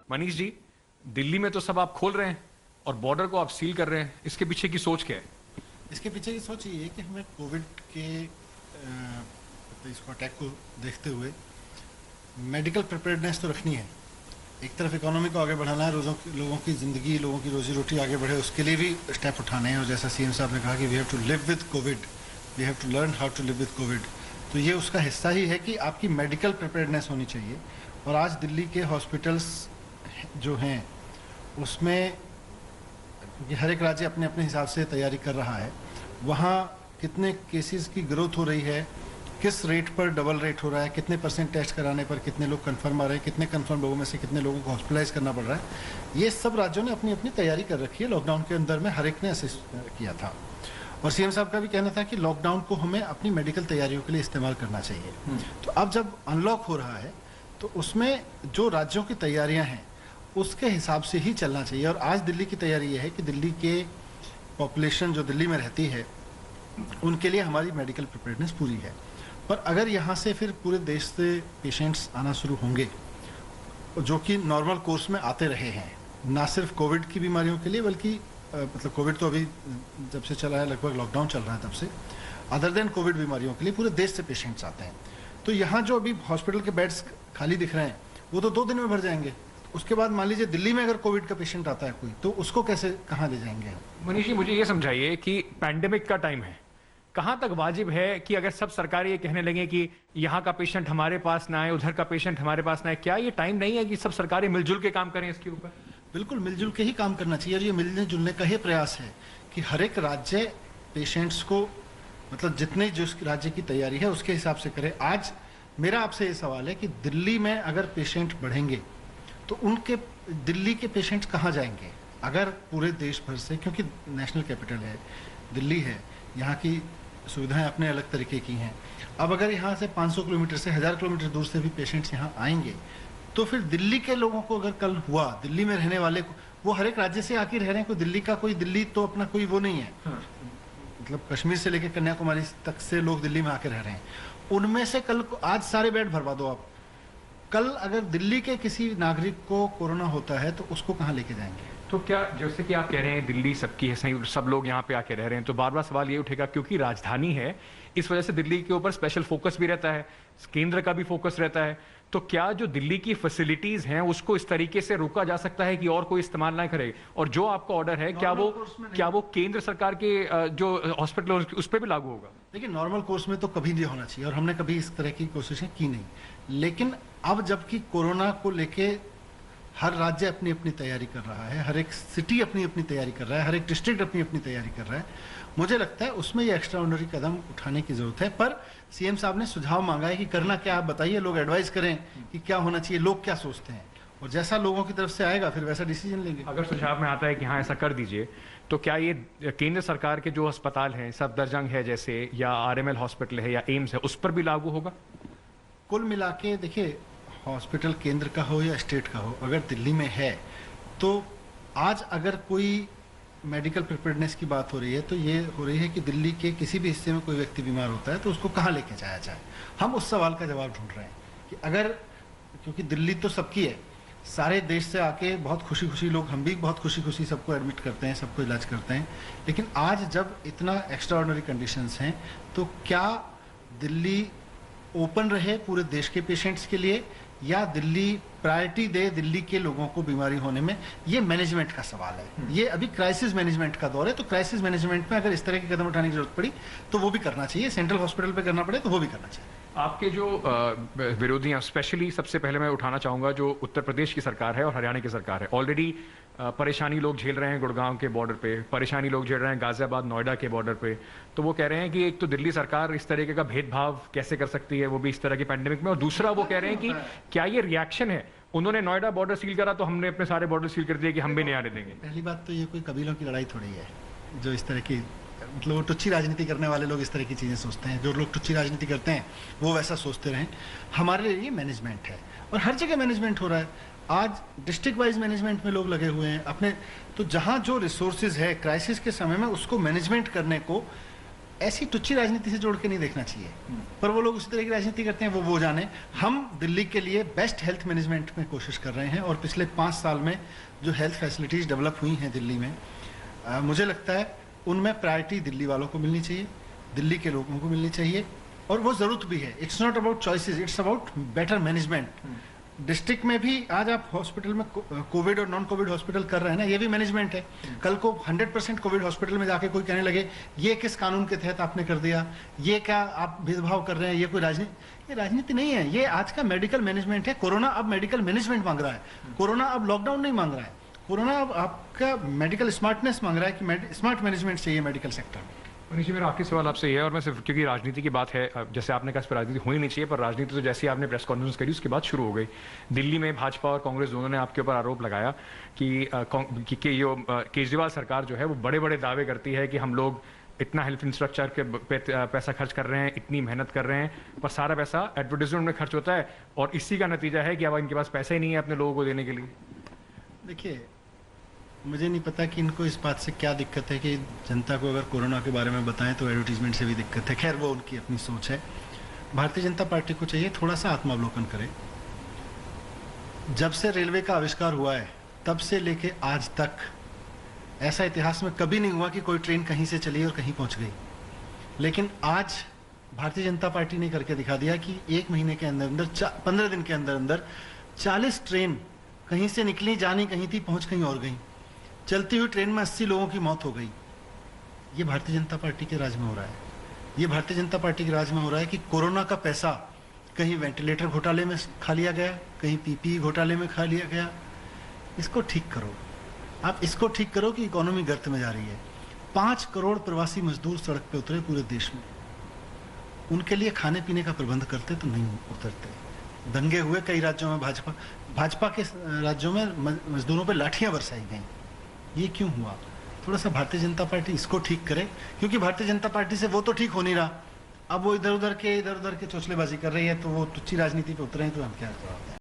मनीष जी, दिल्ली में तो सब आप खोल रहे हैं और बॉर्डर को आप सील कर रहे हैं, इसके पीछे की सोच क्या है? इसके पीछे की सोच ये है कि हमें कोविड के इसको अटैक को देखते हुए मेडिकल प्रिपेयर्डनेस तो रखनी है। एक तरफ इकोनॉमी को आगे बढ़ाना है, लोगों की ज़िंदगी, लोगों की रोजी रोटी आगे बढ़े, उसके लिए भी स्टेप उठाने हैं। और जैसा सीएम साहब ने कहा कि we have to live with Covid, we have to learn how to live with Covid, तो ये उसका हिस्सा ही है कि आपकी मेडिकल प्रिपेयर्डनेस होनी चाहिए। और आज दिल्ली के हॉस्पिटल्स जो हैं उसमें हर एक राज्य अपने अपने हिसाब से तैयारी कर रहा है। वहाँ कितने केसेस की ग्रोथ हो रही है, किस रेट पर डबल रेट हो रहा है, कितने % टेस्ट कराने पर कितने लोग कंफर्म आ रहे हैं, कितने कंफर्म लोगों में से कितने लोगों को हॉस्पिटलाइज करना पड़ रहा है, ये सब राज्यों ने अपनी अपनी तैयारी कर रखी है। लॉकडाउन के अंदर में हर एक ने असिस्ट किया था और सीएम साहब का भी कहना था कि लॉकडाउन को हमें अपनी मेडिकल तैयारियों के लिए इस्तेमाल करना चाहिए। तो अब जब अनलॉक हो रहा है तो उसमें जो राज्यों की तैयारियां हैं उसके हिसाब से ही चलना चाहिए। और आज दिल्ली की तैयारी ये है कि दिल्ली के पॉपुलेशन जो दिल्ली में रहती है उनके लिए हमारी मेडिकल प्रिपेयर्डनेस पूरी है। पर अगर यहाँ से फिर पूरे देश से पेशेंट्स आना शुरू होंगे जो कि नॉर्मल कोर्स में आते रहे हैं, ना सिर्फ कोविड की बीमारियों के लिए बल्कि मतलब कोविड तो अभी जब से चला है, लगभग लॉकडाउन चल रहा है तब से, अदर देन कोविड बीमारियों के लिए पूरे देश से पेशेंट्स आते हैं। तो यहाँ जो अभी हॉस्पिटल के बेड्स खाली दिख रहे हैं वो तो 2 दिन में भर जाएंगे। उसके बाद मान लीजिए दिल्ली में अगर कोविड का पेशेंट आता है कोई, तो उसको कैसे कहाँ ले जाएंगे? मनीष जी, मुझे ये समझाइए कि पैंडेमिक का टाइम है, कहां तक वाजिब है कि अगर सब सरकारें ये कहने लगे कि यहाँ का पेशेंट हमारे पास ना आए, उधर का पेशेंट हमारे पास ना आए, क्या ये टाइम नहीं है कि सब सरकारें मिलजुल के काम करें इसके ऊपर? बिल्कुल मिलजुल के ही काम करना चाहिए और ये मिलने जुलने का ही प्रयास है कि हर एक राज्य पेशेंट्स को मतलब जितने जिस राज्य की तैयारी है उसके हिसाब से करे। आज मेरा आपसे ये सवाल है कि दिल्ली में अगर पेशेंट बढ़ेंगे तो उनके दिल्ली के पेशेंट्स कहाँ जाएंगे? अगर पूरे देश भर से, क्योंकि नेशनल कैपिटल है दिल्ली है, यहाँ की सुविधाएं अपने अलग तरीके की हैं। अब अगर यहाँ से 500 किलोमीटर से 1000 किलोमीटर दूर से भी पेशेंट्स यहाँ आएंगे तो फिर दिल्ली के लोगों को अगर कल हुआ, दिल्ली में रहने वाले को, वो हर एक राज्य से आके रह रहे हैं, कोई दिल्ली का कोई दिल्ली तो अपना कोई वो नहीं है। मतलब कश्मीर से लेकर कन्याकुमारी तक से लोग दिल्ली में आके रह रहे हैं। उनमें से कल आज सारे बेड भरवा दो आप, कल अगर दिल्ली के किसी नागरिक को कोरोना होता है तो उसको कहाँ लेके जाएंगे? तो क्या जैसे कि आप कह रहे हैं दिल्ली सबकी है, सही, सब लोग यहाँ पे आके रह रहे हैं, तो बार बार सवाल ये उठेगा क्योंकि राजधानी है, इस वजह से दिल्ली के ऊपर स्पेशल फोकस भी रहता है, केंद्र का भी फोकस रहता है। तो क्या जो दिल्ली की फैसिलिटीज हैं उसको इस तरीके से रोका जा सकता है कि और कोई इस्तेमाल ना करे? और जो आपका ऑर्डर है क्या वो केंद्र सरकार के जो हॉस्पिटल उस पर भी लागू होगा? देखिए, नॉर्मल कोर्स में तो कभी नहीं होना चाहिए और हमने कभी इस तरह की कोशिशें की नहीं। लेकिन अब जबकि कोरोना को लेके हर राज्य अपनी अपनी तैयारी कर रहा है, हर एक सिटी अपनी अपनी तैयारी कर रहा है, हर एक डिस्ट्रिक्ट अपनी अपनी तैयारी कर रहा है, मुझे लगता है उसमें ये एक्स्ट्रा ऑर्डिनरी कदम उठाने की जरूरत है। पर सीएम साहब ने सुझाव मांगा है कि करना क्या, आप बताइए, लोग एडवाइस करें कि क्या होना चाहिए, लोग क्या सोचते हैं, और जैसा लोगों की तरफ से आएगा फिर वैसा डिसीजन लेंगे। अगर सुझाव में आता है कि हाँ ऐसा कर दीजिए, तो क्या ये केंद्र सरकार के जो अस्पताल हैं, सफदरजंग है जैसे, या आरएमएल हॉस्पिटल है या एम्स है, उस पर भी लागू होगा? कुल मिला के देखिए, हॉस्पिटल केंद्र का हो या स्टेट का हो, अगर दिल्ली में है तो आज अगर कोई मेडिकल प्रिपेयर्डनेस की बात हो रही है तो ये हो रही है कि दिल्ली के किसी भी हिस्से में कोई व्यक्ति बीमार होता है तो उसको कहाँ लेके जाया जाए। हम उस सवाल का जवाब ढूंढ रहे हैं कि अगर, क्योंकि दिल्ली तो सबकी है, सारे देश से आके बहुत खुशी खुशी लोग, हम भी बहुत खुशी खुशी सबको एडमिट करते हैं, सबको इलाज करते हैं, लेकिन आज जब इतना एक्स्ट्रा ऑर्डिनरी कंडीशंस हैं तो क्या दिल्ली ओपन रहे पूरे देश के पेशेंट्स के लिए या दिल्ली प्रायोरिटी दे दिल्ली के लोगों को बीमारी होने में? ये मैनेजमेंट का सवाल है। ये अभी क्राइसिस मैनेजमेंट का दौर है, तो क्राइसिस मैनेजमेंट में अगर इस तरह के कदम उठाने की जरूरत पड़ी तो वो भी करना चाहिए, सेंट्रल हॉस्पिटल पे करना पड़े तो वो भी करना चाहिए। आपके जो विरोधी हैं, स्पेशली सबसे पहले मैं उठाना चाहूंगा जो उत्तर प्रदेश की सरकार है और हरियाणा की सरकार है। ऑलरेडी परेशानी लोग झेल रहे हैं गुड़गांव के बॉर्डर पे, परेशानी लोग झेल रहे हैं गाजियाबाद नोएडा के बॉर्डर पे। तो वो कह रहे हैं कि एक तो दिल्ली सरकार इस तरीके का भेदभाव कैसे कर सकती है, वो भी इस तरह की पैंडेमिक में, और दूसरा वो कह रहे हैं कि क्या ये रिएक्शन है, उन्होंने नोएडा बॉर्डर सील करा तो हमने अपने सारे बॉर्डर सील कर दिए कि हम भी नहीं आने देंगे। पहली बात तो ये कोई कबीलों की लड़ाई थोड़ी है जो इस तरह की, मतलब वो टुच्ची राजनीति करने वाले लोग इस तरह की चीज़ें सोचते हैं। जो लोग टुच्ची राजनीति करते हैं वो वैसा सोचते रहें। हमारे लिए ये मैनेजमेंट है और हर जगह मैनेजमेंट हो रहा है। आज डिस्ट्रिक्ट वाइज मैनेजमेंट में लोग लगे हुए हैं अपने, तो जहाँ जो रिसोर्सेज है क्राइसिस के समय में उसको मैनेजमेंट करने को ऐसी टुच्ची राजनीति से जोड़ के नहीं देखना चाहिए, पर वो लोग उसी तरह की राजनीति करते हैं, वो जाने। हम दिल्ली के लिए बेस्ट हेल्थ मैनेजमेंट में कोशिश कर रहे हैं, और पिछले 5 साल में जो हेल्थ फैसिलिटीज डेवलप हुई हैं दिल्ली में, मुझे लगता है उनमें प्रायोरिटी दिल्ली वालों को मिलनी चाहिए, दिल्ली के लोगों को मिलनी चाहिए, और वो जरूरत भी है। It's not about choices, it's about better management. District में भी आज आप हॉस्पिटल में कोविड और नॉन कोविड हॉस्पिटल कर रहे हैं ना, ये भी मैनेजमेंट है। कल को 100% कोविड हॉस्पिटल में जाके कोई कहने लगे ये किस कानून के तहत आपने कर दिया, ये क्या आप भेदभाव कर रहे हैं, ये कोई राजनीति, ये राजनीति नहीं है, ये आज का मेडिकल मैनेजमेंट है। कोरोना अब मेडिकल मैनेजमेंट मांग रहा है, कोरोना अब लॉकडाउन नहीं मांग रहा है, कोरोना अब आपका मेडिकल स्मार्टनेस मांग रहा है कि स्मार्ट मैनेजमेंट चाहिए मेडिकल सेक्टर में। मनीष जी, मेरा आखिरी सवाल आपसे ये है, और मैं सिर्फ क्योंकि राजनीति की बात है, जैसे आपने कहा इस पर राजनीति होनी नहीं चाहिए, पर राजनीति तो जैसे आपने प्रेस कॉन्फ्रेंस करी उसके बाद शुरू हो गई। दिल्ली में भाजपा और कांग्रेस दोनों ने आपके ऊपर आरोप लगाया कि ये केजरीवाल सरकार जो है वो बड़े बड़े दावे करती है कि हम लोग इतना हेल्थ इंफ्रास्ट्रक्चर के पैसा खर्च कर रहे हैं, इतनी मेहनत कर रहे हैं, पर सारा पैसा एडवर्टीजमेंट में खर्च होता है, और इसी का नतीजा है कि अब इनके पास पैसा ही नहीं है अपने लोगों को देने के लिए। देखिए, मुझे नहीं पता कि इनको इस बात से क्या दिक्कत है कि जनता को अगर कोरोना के बारे में बताएं तो एडवर्टीजमेंट से भी दिक्कत है। खैर, वो उनकी अपनी सोच है। भारतीय जनता पार्टी को चाहिए थोड़ा सा आत्मावलोकन करे। जब से रेलवे का आविष्कार हुआ है तब से लेके आज तक ऐसा इतिहास में कभी नहीं हुआ कि कोई ट्रेन कहीं से चली और कहीं पहुंच गई। लेकिन आज भारतीय जनता पार्टी ने करके दिखा दिया कि 1 महीने के अंदर अंदर 15 दिन के अंदर अंदर 40 ट्रेन कहीं से निकली, जानी कहीं थी, पहुंच कहीं और गई। चलती हुई ट्रेन में 80 लोगों की मौत हो गई। ये भारतीय जनता पार्टी के राज में हो रहा है। ये भारतीय जनता पार्टी के राज में हो रहा है कि कोरोना का पैसा कहीं वेंटिलेटर घोटाले में खा लिया गया, कहीं पीपीई घोटाले में खा लिया गया। इसको ठीक करो, आप इसको ठीक करो कि इकोनॉमी गर्त में जा रही है। 5 करोड़ प्रवासी मजदूर सड़क पे उतरे पूरे देश में, उनके लिए खाने पीने का प्रबंध करते तो नहीं उतरते। दंगे हुए कई राज्यों में, भाजपा के राज्यों में मजदूरों पर लाठियां बरसाई गई। ये क्यों हुआ? थोड़ा सा भारतीय जनता पार्टी इसको ठीक करे, क्योंकि भारतीय जनता पार्टी से वो तो ठीक हो नहीं रहा। अब वो इधर उधर के चोचलेबाजी कर रही है, तो वो तुच्छी राजनीति पे उतरे हैं, तो हम क्या जवाब दें।